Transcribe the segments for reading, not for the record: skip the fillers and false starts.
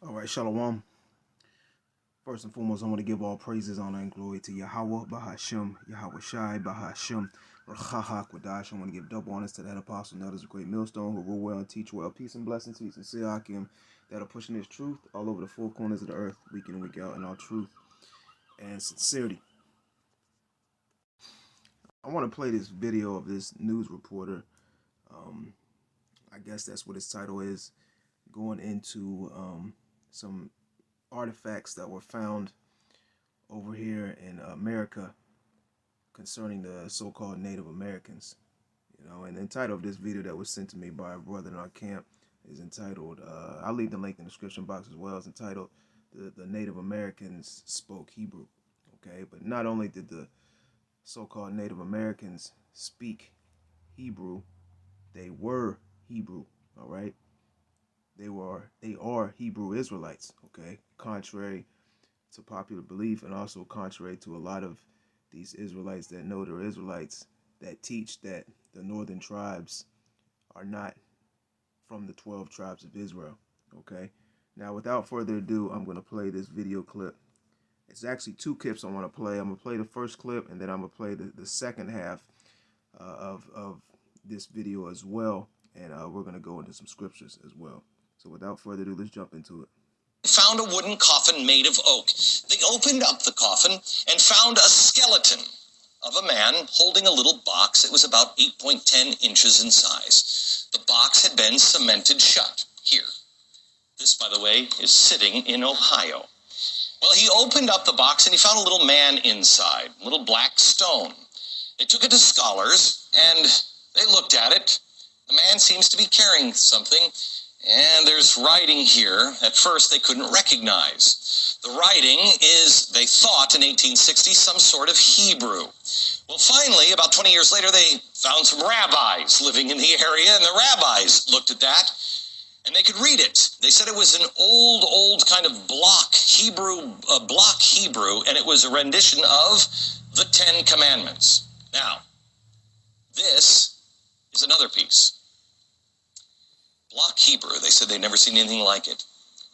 All right, Shalom. First and foremost, I want to give all praises, honor, and glory to Yahweh, Bahashem, Yahweh Shai, Bahashem, Rachaha, Kwadash. I want to give double honors to that apostle, and others, a great millstone, who rule well and teach well. Peace and blessings to you, sincere Akim, that are pushing this truth all over the four corners of the earth, week in and week out, in all truth and sincerity. I want to play this video of this news reporter. I guess that's what his title is, going into some artifacts that were found over here in America concerning the so-called Native Americans. And the title of this video that was sent to me by a brother in our camp is entitled, I'll leave the link in the description box as well, it's entitled, the Native Americans Spoke Hebrew. Okay, but not only did the so-called Native Americans speak Hebrew, they were Hebrew, all right? They are Hebrew Israelites, okay? Contrary to popular belief, and also contrary to a lot of these Israelites that know they're Israelites, that teach that the northern tribes are not from the 12 tribes of Israel, okay? Now, without further ado, I'm going to play this video clip. It's actually two clips I want to play. I'm going to play the first clip, and then I'm going to play the second half of this video as well, and we're going to go into some scriptures as well. So without further ado, let's jump into it. Found a wooden coffin made of oak. They opened up the coffin and found a skeleton of a man holding a little box. It was about 8.10 inches in size. The box had been cemented shut. Here. This, by the way, is sitting in Ohio. Well, he opened up the box and he found a little man inside, a little black stone. They took it to scholars and they looked at it. The man seems to be carrying something. And there's writing here. At first, they couldn't recognize. The writing is, they thought in 1860, some sort of Hebrew. Well, finally, about 20 years later, they found some rabbis living in the area, and the rabbis looked at that, and they could read it. They said it was an old kind of block Hebrew, and it was a rendition of the Ten Commandments. Now, this is another piece. Block Hebrew, they said they'd never seen anything like it.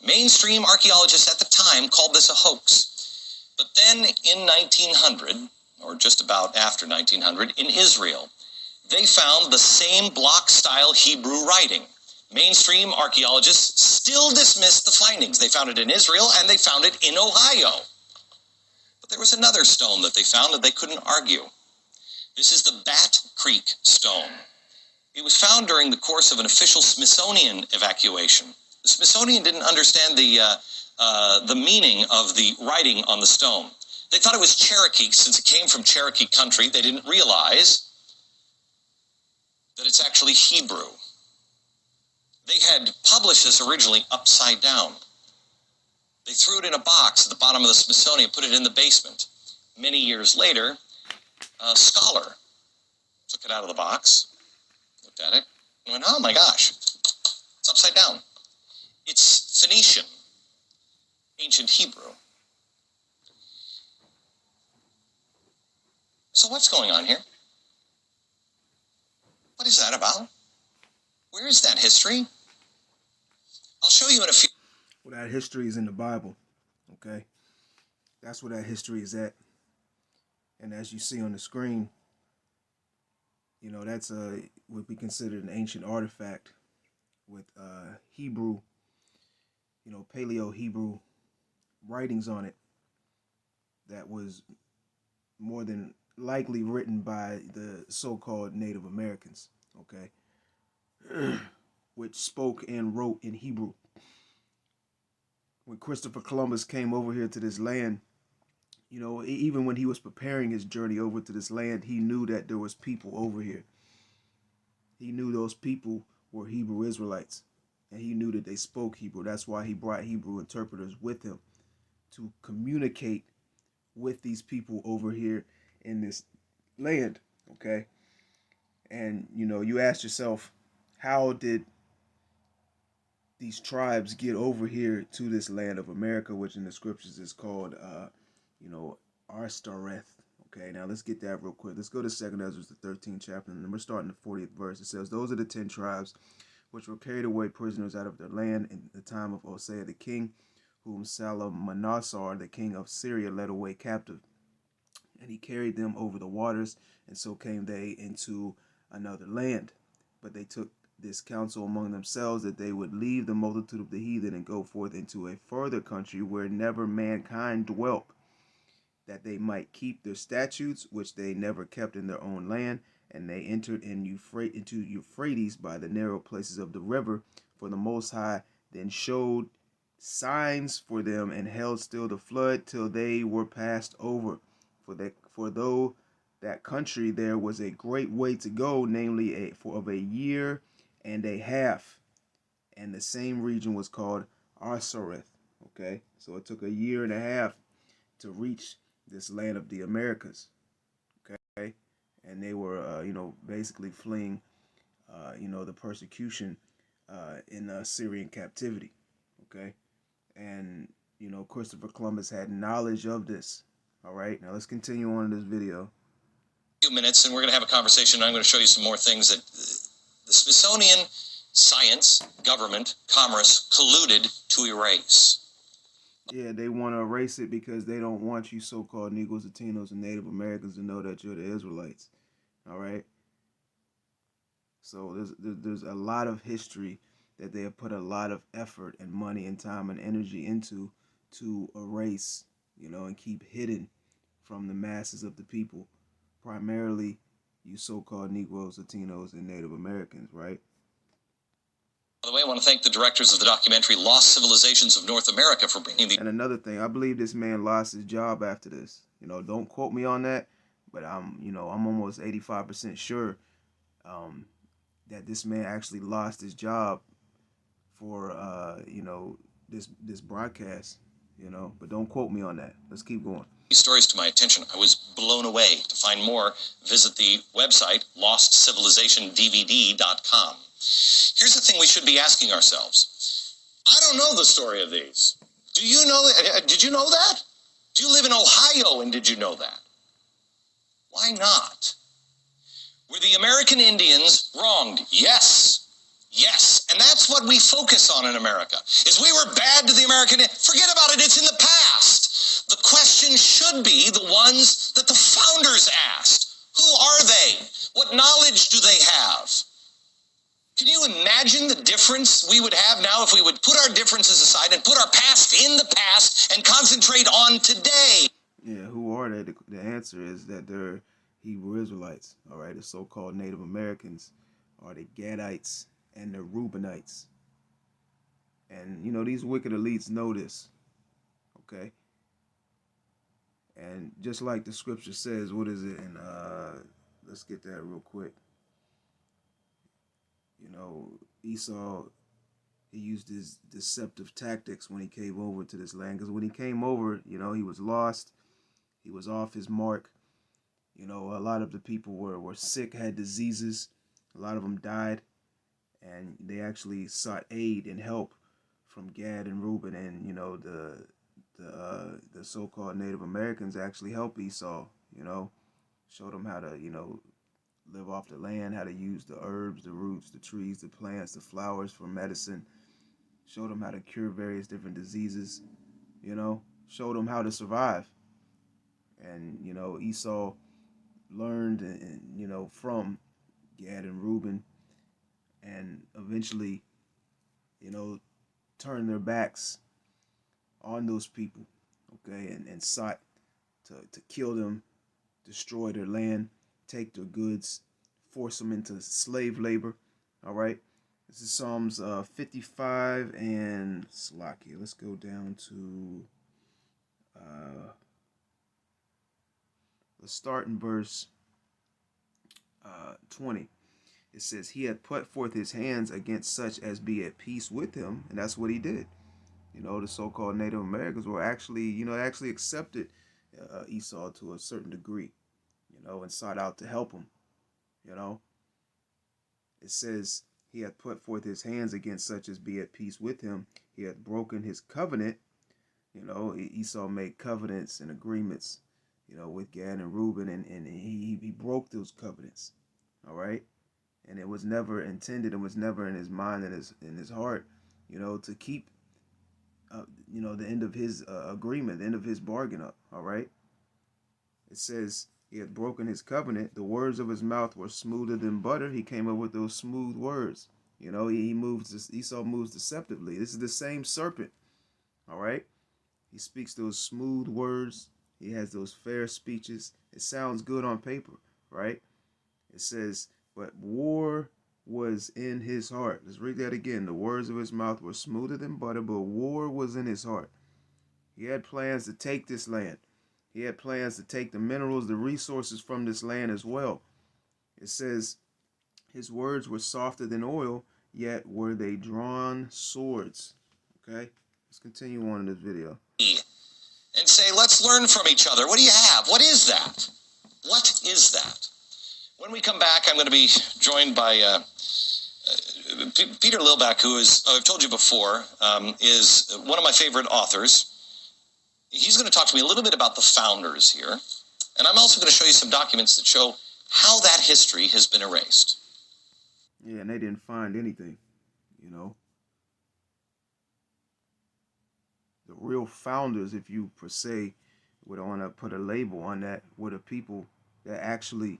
Mainstream archaeologists at the time called this a hoax. But then in 1900, or just about after 1900, in Israel, they found the same block-style Hebrew writing. Mainstream archaeologists still dismissed the findings. They found it in Israel, and they found it in Ohio. But there was another stone that they found that they couldn't argue. This is the Bat Creek stone. It was found during the course of an official Smithsonian evacuation. The Smithsonian didn't understand the meaning of the writing on the stone. They thought it was Cherokee, since it came from Cherokee country. They didn't realize that it's actually Hebrew. They had published this originally upside down. They threw it in a box at the bottom of the Smithsonian, put it in the basement. Many years later, a scholar took it out of the box, looked at it, and went, oh my gosh, it's upside down. It's Phoenician, ancient Hebrew. So what's going on here? What is that about? Where is that history? I'll show you in a few. Well, that history is in the Bible, okay? That's where that history is at. And as you see on the screen, that's would be considered an ancient artifact with Hebrew, Paleo-Hebrew writings on it that was more than likely written by the so-called Native Americans, okay, which spoke and wrote in Hebrew. When Christopher Columbus came over here to this land, even when he was preparing his journey over to this land, he knew that there was people over here. He knew those people were Hebrew Israelites, and he knew that they spoke Hebrew. That's why he brought Hebrew interpreters with him to communicate with these people over here in this land, okay? And, you ask yourself, how did these tribes get over here to this land of America, which in the scriptures is called, Arstareth. Okay, now let's get that real quick. Let's go to 2 Ezra, the 13th chapter, and we're starting the 40th verse. It says, those are the 10 tribes which were carried away prisoners out of their land in the time of Hosea the king, whom Salmanassar the king of Syria led away captive. And he carried them over the waters, and so came they into another land. But they took this counsel among themselves that they would leave the multitude of the heathen and go forth into a further country where never mankind dwelt, that they might keep their statutes, which they never kept in their own land. And they entered into Euphrates by the narrow places of the river. For the Most High then showed signs for them and held still the flood till they were passed over. For though that country there was a great way to go, namely of a year and a half, and the same region was called Arsareth. Okay, so it took a year and a half to reach this land of the Americas. Okay, and they were, basically fleeing, the persecution in Syrian captivity. Okay, and Christopher Columbus had knowledge of this. All right, now let's continue on in this video. Few minutes, and we're going to have a conversation. I'm going to show you some more things that the Smithsonian, science, government, commerce colluded to erase. Yeah, they want to erase it because they don't want you so-called Negroes, Latinos, and Native Americans to know that you're the Israelites. All right. So there's a lot of history that they have put a lot of effort and money and time and energy into to erase, and keep hidden from the masses of the people, primarily you so-called Negroes, Latinos, and Native Americans, right? By the way, I want to thank the directors of the documentary Lost Civilizations of North America for bringing the... And another thing, I believe this man lost his job after this. Don't quote me on that, but I'm almost 85% sure that this man actually lost his job for this broadcast, but don't quote me on that. Let's keep going. These stories to my attention. I was blown away. To find more, visit the website lostcivilizationdvd.com. Here's the thing we should be asking ourselves. I don't know the story of these. Do you know that? Did you know that? Do you live in Ohio and did you know that? Why not? Were the American Indians wronged? Yes. Yes. And that's what we focus on in America, is we were bad to the American Indians. Forget about it. It's in the past. The question should be the ones that the founders asked. Who are they? What knowledge do they have? Can you imagine the difference we would have now if we would put our differences aside and put our past in the past and concentrate on today? Yeah, who are they? The answer is that they're Hebrew Israelites, all right? The so-called Native Americans are the Gadites and the Reubenites. And, these wicked elites know this, okay? And just like the scripture says, what is it? And let's get that real quick. Esau, he used his deceptive tactics when he came over to this land. Because when he came over, he was lost. He was off his mark. A lot of the people were sick, had diseases. A lot of them died. And they actually sought aid and help from Gad and Reuben. And, the so-called Native Americans actually helped Esau, showed him how to, live off the land, how to use the herbs, the roots, the trees, the plants, the flowers for medicine. Showed them how to cure various different diseases, showed them how to survive. And, Esau learned, from Gad and Reuben, and eventually, turned their backs on those people, okay, and sought to kill them, destroy their land, take their goods, force them into slave labor. All right. This is Psalms 55 and Slakia. Let's go down to, let's start in verse 20. It says, he had put forth his hands against such as be at peace with him. And that's what he did. The so-called Native Americans were actually, actually accepted Esau to a certain degree, and sought out to help him. It says, he hath put forth his hands against such as be at peace with him. He hath broken his covenant. Esau made covenants and agreements, with Gad and Reuben, and he broke those covenants. All right. and it was never intended, it was never in his mind and his heart, to keep, the end of his agreement, the end of his bargain up. All right. It says he had broken his covenant. The words of his mouth were smoother than butter. He came up with those smooth words. He moves. Esau moves deceptively. This is the same serpent. All right. He speaks those smooth words. He has those fair speeches. It sounds good on paper, right? It says, but war was in his heart. Let's read that again. The words of his mouth were smoother than butter, but war was in his heart. He had plans to take this land. He had plans to take the minerals, the resources from this land as well. It says, his words were softer than oil, yet were they drawn swords. Okay? Let's continue on in this video. And say, let's learn from each other. What do you have? What is that? What is that? When we come back, I'm going to be joined by Peter Lilback, who is, I've told you before, is one of my favorite authors. He's going to talk to me a little bit about the founders here. And I'm also going to show you some documents that show how that history has been erased. Yeah, and they didn't find anything, The real founders, if you per se would want to put a label on that, were the people that actually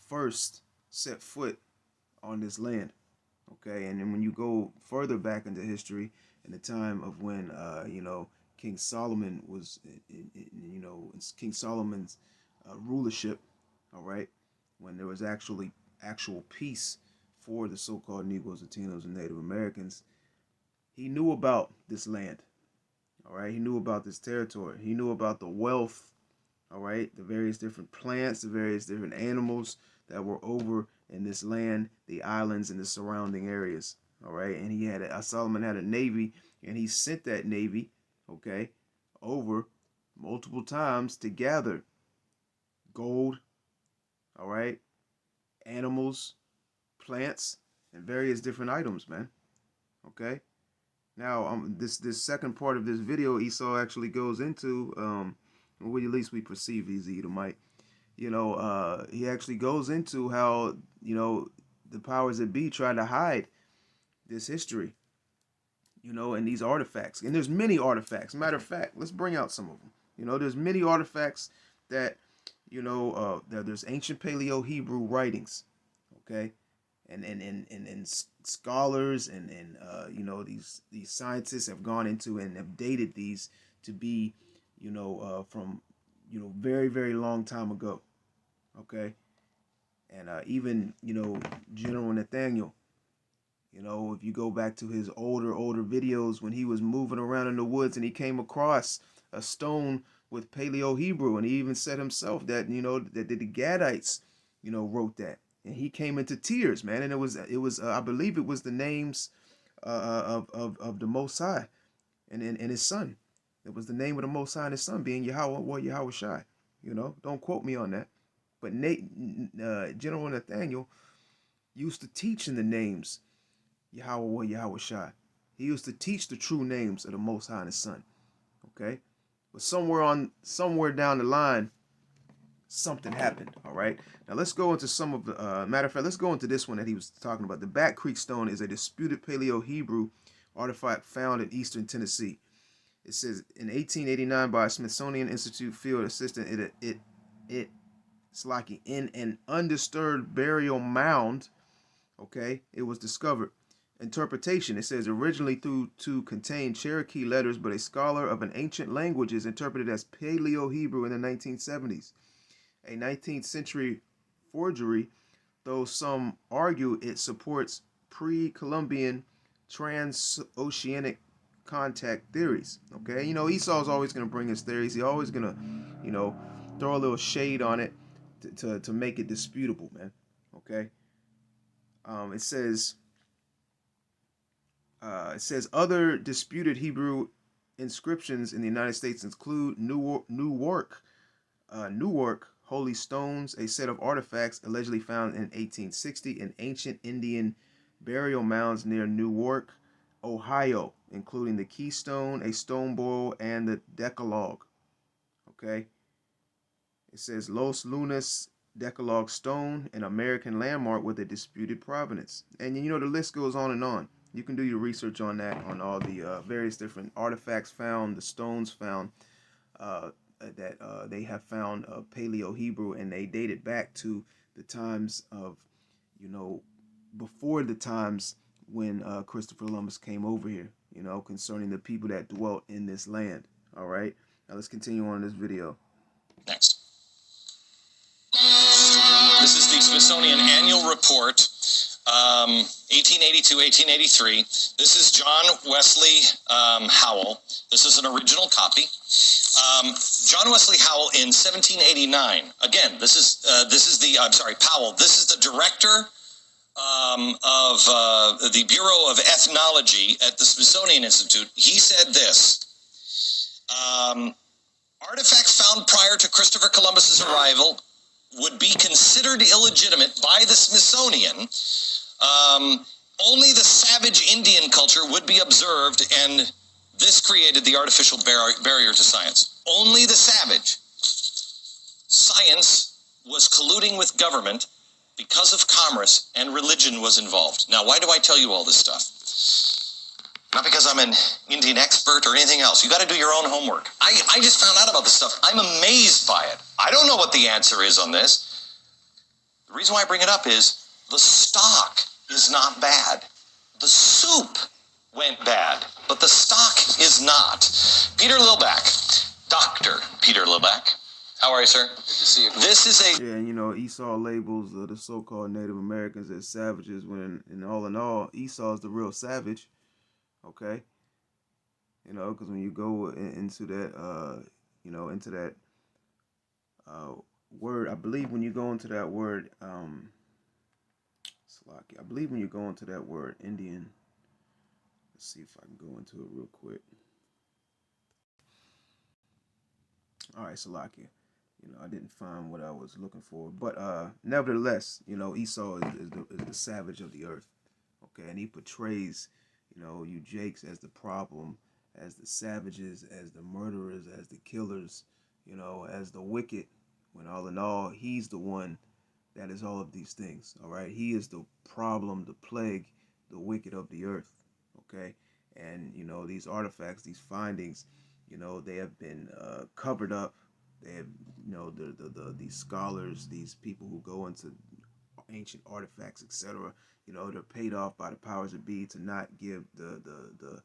first set foot on this land. Okay, and then when you go further back into history, in the time of when King Solomon was, King Solomon's rulership, all right, when there was actual peace for the so-called Negroes, Latinos, and Native Americans, he knew about this land. All right, he knew about this territory. He knew about the wealth. All right, the various different plants, the various different animals that were over in this land, the islands and the surrounding areas. All right, and Solomon had a navy, and he sent that navy, okay, over multiple times to gather gold, all right, animals, plants, and various different items, man. Okay. Now, this second part of this video, Esau actually goes into, well, at least we perceive he's the Edomite. He actually goes into how, the powers that be try to hide this history, and these artifacts. And there's many artifacts. Matter of fact, let's bring out some of them. There's many artifacts that, there's ancient Paleo-Hebrew writings, okay? And scholars and these scientists have gone into and have dated these to be, from, very, very long time ago, okay? And even, General Nathaniel, if you go back to his older videos when he was moving around in the woods and he came across a stone with Paleo Hebrew, and he even said himself that, that the Gadites, wrote that. And he came into tears, man. And it was I believe it was the names of the Most High and his son. It was the name of the Most High and his son being Yahweh or Yahweh Shai. Don't quote me on that. But General Nathaniel used to teach in the names Yahweh or Yahweh Shai. He used to teach the true names of the Most High and his son. Okay? But somewhere down the line, something happened. All right. Now let's go into some of the matter of fact, let's go into this one that he was talking about. The Bat Creek Stone is a disputed Paleo-Hebrew artifact found in eastern Tennessee. It says in 1889 by a Smithsonian Institute field assistant, it's like in an undisturbed burial mound. Okay, it was discovered. Interpretation, it says originally through to contain Cherokee letters, but a scholar of an ancient language is interpreted as Paleo-Hebrew in the 1970s. A 19th century forgery, though some argue it supports pre-Columbian transoceanic contact theories. Okay, Esau's always going to bring his theories. He's always going to, throw a little shade on it to make it disputable, man. Okay. It says other disputed Hebrew inscriptions in the United States include Newark holy stones, a set of artifacts allegedly found in 1860 in ancient Indian burial mounds near Newark, Ohio, including the Keystone, a stone bowl, and the Decalogue. Okay. It says Los Lunas Decalogue stone, an American landmark with a disputed provenance. And you know, the list goes on and on. You can do your research on that, on all the various different artifacts found, the stones found, that they have found Paleo-Hebrew, and they date it back to the times of, you know, before the times when Christopher Columbus came over here, you know, concerning the people that dwelt in this land. All right. Now let's continue on this video. Next. This is the Smithsonian Annual Report, 1882, 1883. This is John Wesley Howell. This is an original copy. John Wesley Howell in 1789. Again, this is Powell. This is the director of the Bureau of Ethnology at the Smithsonian Institute. He said this. Artifacts found prior to Christopher Columbus's arrival would be considered illegitimate by the Smithsonian. Only the savage Indian culture would be observed, and this created the artificial barrier to science. Only the savage. Science was colluding with government because of commerce, and religion was involved. Now, why do I tell you all this stuff? Not because I'm an Indian expert or anything else. You got to do your own homework. I just found out about this stuff. I'm amazed by it. I don't know what the answer is on this. The reason why I bring it up is the stock is not bad. The soup went bad, but the stock is not. Peter Lilback, Dr. Peter Lilback. How are you, sir? Good to see you. This is a... Yeah, and you know, Esau labels the so-called Native Americans as savages when, in all, Esau is the real savage. Okay, you know, because when you go into that, you know, into that word, I believe when you go into that word, Salaki, I believe when you go into that word Indian, let's see if I can go into it real quick. All right, Salaki, you know, I didn't find what I was looking for, but nevertheless, you know, Esau is the savage of the earth. Okay, and he portrays, you know, you Jakes as the problem, as the savages, as the murderers, as the killers, you know, as the wicked, when all in all, he's the one that is all of these things, all right? He is the problem, the plague, the wicked of the earth, okay? And, you know, these artifacts, these findings, you know, they have been covered up. They have, you know, these scholars, these people who go into ancient artifacts, etc., you know, they're paid off by the powers that be to not give the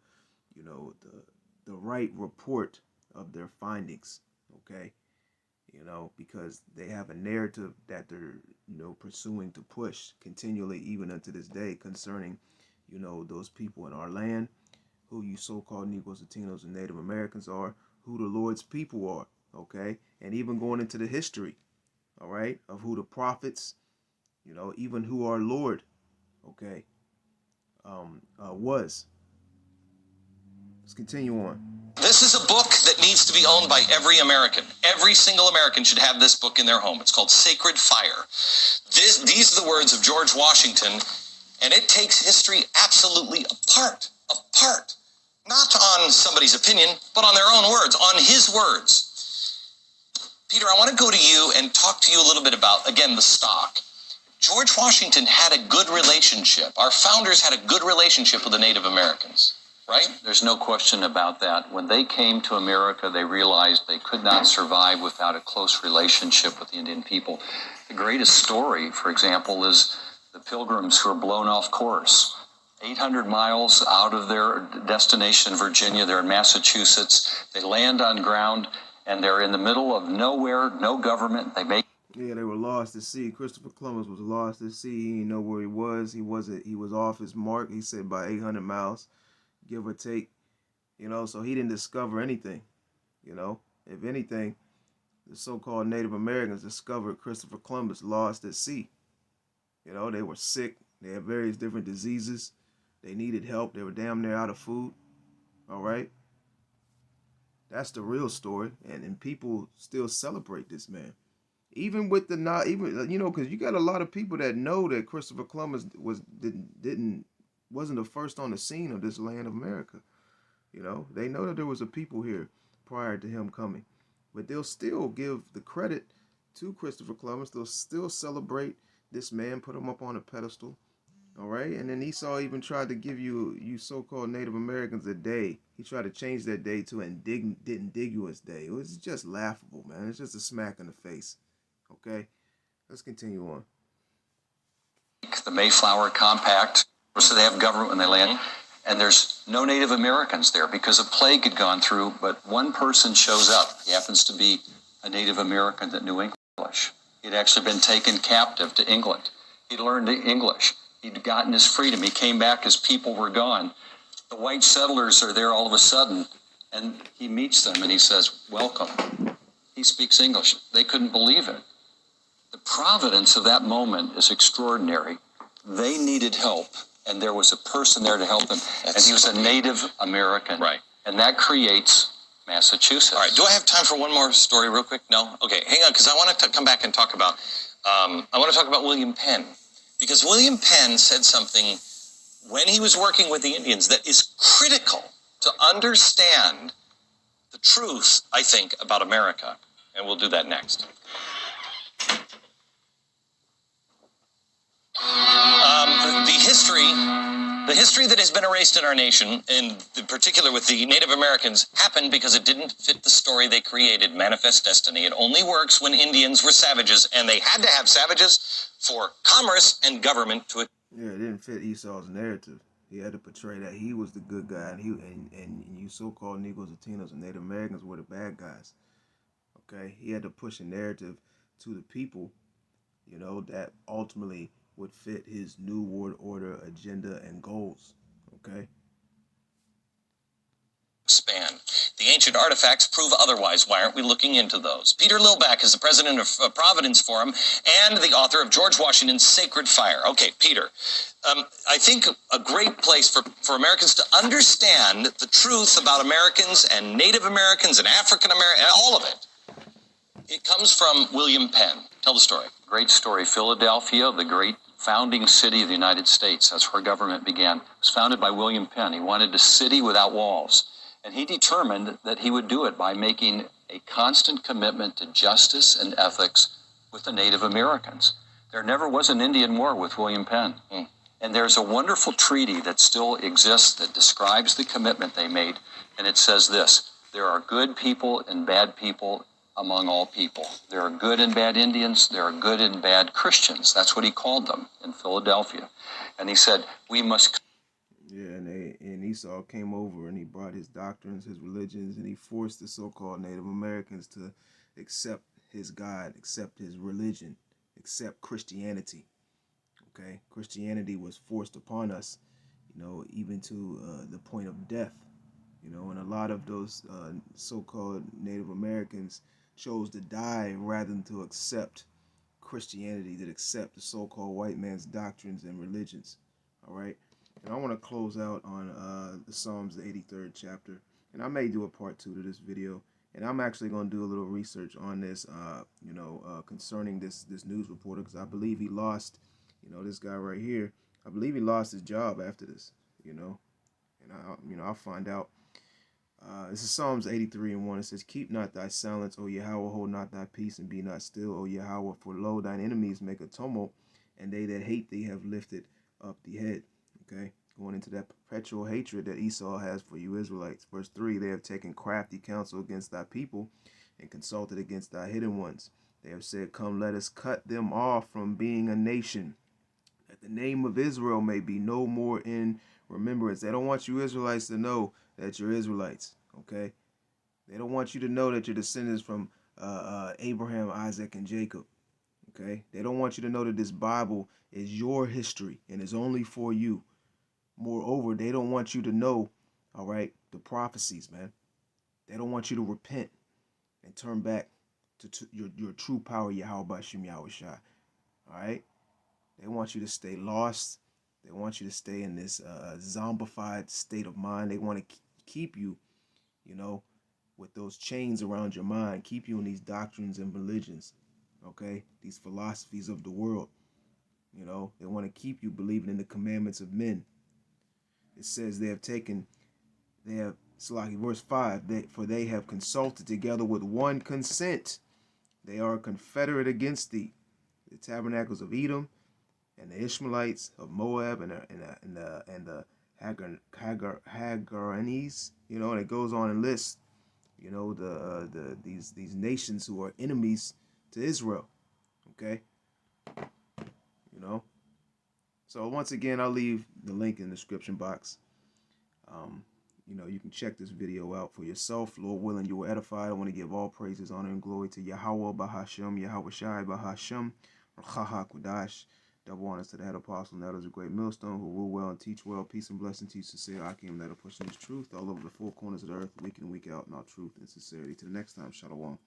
right report of their findings, okay? You know, because they have a narrative that they're, you know, pursuing to push continually, even unto this day, concerning, you know, those people in our land, who you so-called Negroes, Latinos, and Native Americans are, who the Lord's people are, okay? And even going into the history, all right, of who the prophets, you know, even who our Lord, okay, was. Let's continue on. This is a book that needs to be owned by every American. Every single American should have this book in their home. It's called Sacred Fire. These are the words of George Washington, and it takes history absolutely apart. Not on somebody's opinion, but on their own words, on his words. Peter, I want to go to you and talk to you a little bit about, again, the stock. George Washington had a good relationship. Our founders had a good relationship with the Native Americans. Right? There's no question about that. When they came to America, they realized they could not survive without a close relationship with the Indian people. The greatest story, for example, is the Pilgrims who are blown off course. 800 miles out of their destination, Virginia, they're in Massachusetts. They land on ground, and they're in the middle of nowhere, no government. Yeah, they were lost at sea. Christopher Columbus was lost at sea. He didn't know where he was. He was off his mark. He said by 800 miles. Give or take, you know, so he didn't discover anything, you know. If anything, the so-called Native Americans discovered Christopher Columbus lost at sea. You know, they were sick. They had various different diseases. They needed help. They were damn near out of food. All right. That's the real story. And people still celebrate this man. Even with the not, even, you know, because you got a lot of people that know that Christopher Columbus wasn't the first on the scene of this land of America. You know, they know that there was a people here prior to him coming, but they'll still give the credit to Christopher Columbus. They'll still celebrate this man, put him up on a pedestal. All right, and then Esau even tried to give you so-called Native Americans a day. He tried to change that day to an indigenous day. It was just laughable, man. It's just a smack in the face. Okay, let's continue on. The Mayflower Compact, so they have government when they land, and there's no Native Americans there because a plague had gone through, but one person shows up. He happens to be a Native American that knew English. He'd actually been taken captive to England. He'd learned English. He'd gotten his freedom. He came back, his people were gone. The white settlers are there all of a sudden, and he meets them and he says, welcome. He speaks English. They couldn't believe it. The providence of that moment is extraordinary. They needed help, and there was a person there to help them, and he was a Native American. Right. And that creates Massachusetts. All right. Do I have time for one more story real quick? No? Okay, hang on, because I want to come back and talk about, William Penn. Because William Penn said something when he was working with the Indians that is critical to understand the truth, I think, about America. And we'll do that next. The history that has been erased in our nation, in particular with the Native Americans, happened because it didn't fit the story they created, Manifest Destiny. It only works when Indians were savages, and they had to have savages for commerce and government to. Yeah, it didn't fit Esau's narrative. He had to portray that he was the good guy, and you so-called Negroes, Latinos, and Native Americans were the bad guys. Okay, he had to push a narrative to the people, that ultimately would fit his New World Order agenda and goals. Okay. Expand. The ancient artifacts prove otherwise. Why aren't we looking into those? Peter Lilback is the president of Providence Forum and the author of George Washington's Sacred Fire. Okay, Peter, I think a great place for Americans to understand the truth about Americans and Native Americans and African Americans, all of it. It comes from William Penn. Tell the story. Great story. Philadelphia, the great founding city of the United States. That's where government began. It was founded by William Penn. He wanted a city without walls. And he determined that he would do it by making a constant commitment to justice and ethics with the Native Americans. There never was an Indian war with William Penn. And there's a wonderful treaty that still exists that describes the commitment they made. And it says this: there are good people and bad people among all people. There are good and bad Indians. There are good and bad Christians. That's what he called them in Philadelphia. And he said, we must. Yeah, and Esau came over and he brought his doctrines, his religions, and he forced the so-called Native Americans to accept his God, accept his religion, accept Christianity. Okay, Christianity was forced upon us, even to the point of death. And a lot of those so-called Native Americans chose to die rather than to accept Christianity, to accept the so-called white man's doctrines and religions. All right. And I want to close out on the Psalms, the 83rd chapter. And I may do a part 2 to this video. And I'm actually going to do a little research on this, concerning this news reporter, because I believe he lost, this guy right here. I believe he lost his job after this, and I'll find out. This is Psalms 83:1. It says, keep not thy silence, O Yahweh, hold not thy peace, and be not still, O Yahweh, for lo, thine enemies make a tumult, and they that hate thee have lifted up the head. Okay, going into that perpetual hatred that Esau has for you Israelites. Verse 3, they have taken crafty counsel against thy people and consulted against thy hidden ones. They have said, come, let us cut them off from being a nation, that the name of Israel may be no more in remembrance. They don't want you Israelites to know that you're Israelites, okay? They don't want you to know that you're descendants from Abraham, Isaac, and Jacob, okay? They don't want you to know that this Bible is your history and is only for you. Moreover, they don't want you to know, all right, the prophecies, man. They don't want you to repent and turn back to your true power, Yahweh Bashim Yahweh Shai, all right? They want you to stay lost. They want you to stay in this zombified state of mind. They want to keep you, with those chains around your mind, keep you in these doctrines and religions, okay? These philosophies of the world, They want to keep you believing in the commandments of men. It says verse 5, for they have consulted together with one consent. They are confederate against thee. The tabernacles of Edom and the Ishmaelites of Moab and the Hagarites, and it goes on and lists, these nations who are enemies to Israel. Okay, you know. So once again, I'll leave the link in the description box. Um, you can check this video out for yourself. Lord willing, you will edify. I want to give all praises, honor, and glory to Yahweh Bahashem, Yahweh Shai Bahashem, Rachaha Kudash. Double honors to the head apostle, and that is a great millstone who will well and teach well. Peace and blessing, teach sincere Akim that are pushing his truth all over the four corners of the earth, week in, week out, in all truth and sincerity. To the next time, Shalom.